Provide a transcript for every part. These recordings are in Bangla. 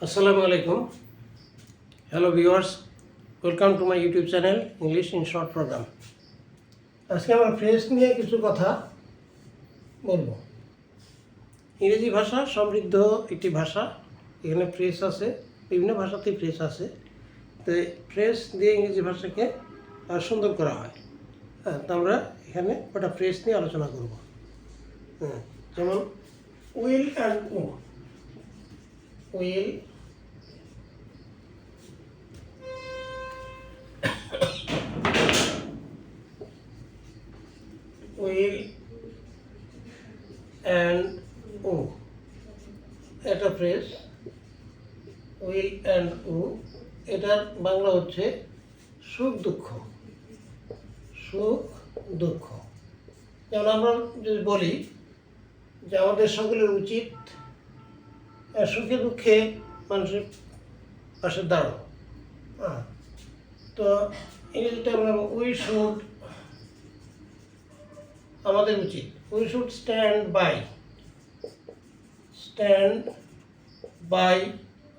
Assalamu alaikum. Hello viewers, welcome to my YouTube channel English in Short program. আজকে আমরা ফ্রেজ নিয়ে কিছু কথা বলবো। ইংরেজি ভাষা সমৃদ্ধ একটি ভাষা। এখানে ফ্রেজ আছে, বিভিন্ন ভাষাতেই ফ্রেজ আছে। তো ফ্রেজ দিয়ে ইংরেজি ভাষাকে সুন্দর করা হয়। তো আমরা এখানে কটা ফ্রেজ নিয়ে আলোচনা করব। যেমন উইল অ্যান্ড ও। উইল উইল অ্যান্ড ও এটা ফ্রেজ। উইল অ্যান্ড ও এটার বাংলা হচ্ছে সুখ দুঃখ। সুখ দুঃখ। যেমন আমরা যদি বলি যে আমাদের সকলের উচিত সুখে দুঃখে মানুষের পাশে দাঁড়ানো। তো ইংরেজিতে আমরা উই শুড, আমাদের উচিত we should stand by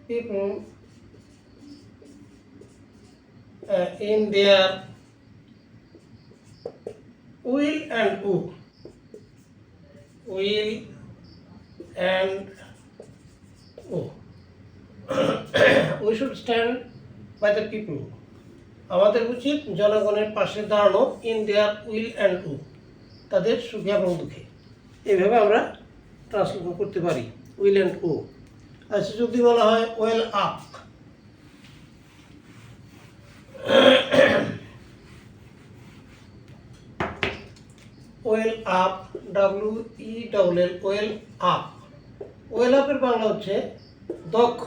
people in their will and ও। will and ও we should stand by the people, আমাদের উচিত জনগণের পাশে দাঁড়ানো ইন দেয়ার উইল অ্যান্ড ও, তাদের সুখে এবং দুঃখে। এইভাবে আমরা ট্রান্সলেশন করতে পারি উইল অ্যান্ড ও। আচ্ছা, যদি বলা হয় well up, well up, WELL, well up. Well আপের বাংলা হচ্ছে দক্ষ।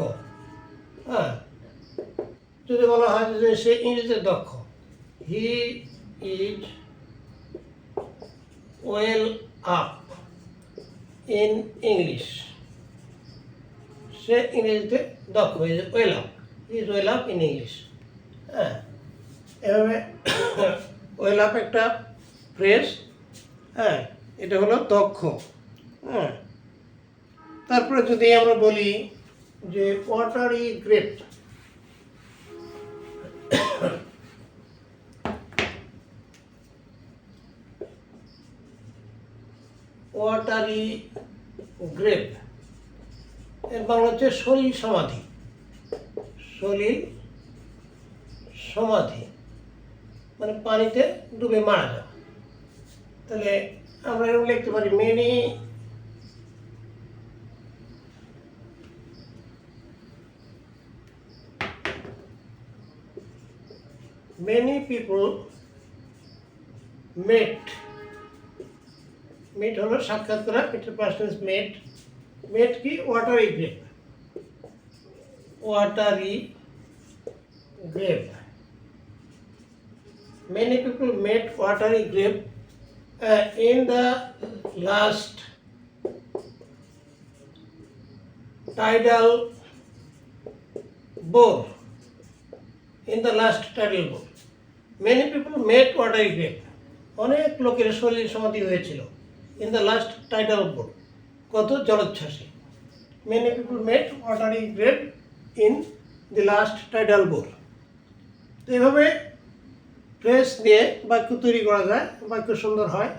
যদি বলা হয় যে সে ইংরেজিতে দক্ষ, he is well up in English, সে ইংরেজিতে দক্ষ, well up, is well up in English. এভাবে ওয়েল আপ একটা ফ্রেজ। এটা হলো দক্ষ। তারপরে যদি আমরা বলি যে ওয়াটারি গ্রেপ, ওয়াটারি গ্রেপ এর বাংলা হচ্ছে সলিল সমাধি। সলিল সমাধি মানে পানিতে ডুবে মারা যাওয়া। তাহলে আমরা এরকম লিখতে পারি many people met হলো সাক্ষাৎ করা, এটা পার্সনস met কি watery grape, watery grape. many people met watery grape in the last tidal bore. In the last tidal bore, many people met watery grape. অনেক লোকের সলিল সমাধি হয়েছিল in the last tidal bore, কত জলোচ্ছ্বাসে। many people met watery grape in the last tidal bore। তো এইভাবে ফ্রেজ দিয়ে বাক্য তৈরি করা যায়, বাক্য সুন্দর হয়।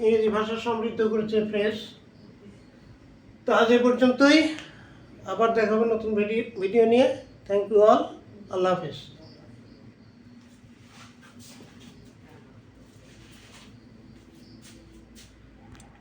ইংরেজি ভাষা সমৃদ্ধ করেছে ফ্রেজ। তো আজ এ পর্যন্তই, আবার দেখাবো নতুন ভিডিও নিয়ে। থ্যাংক ইউ অল, আল্লাহ হাফেজ।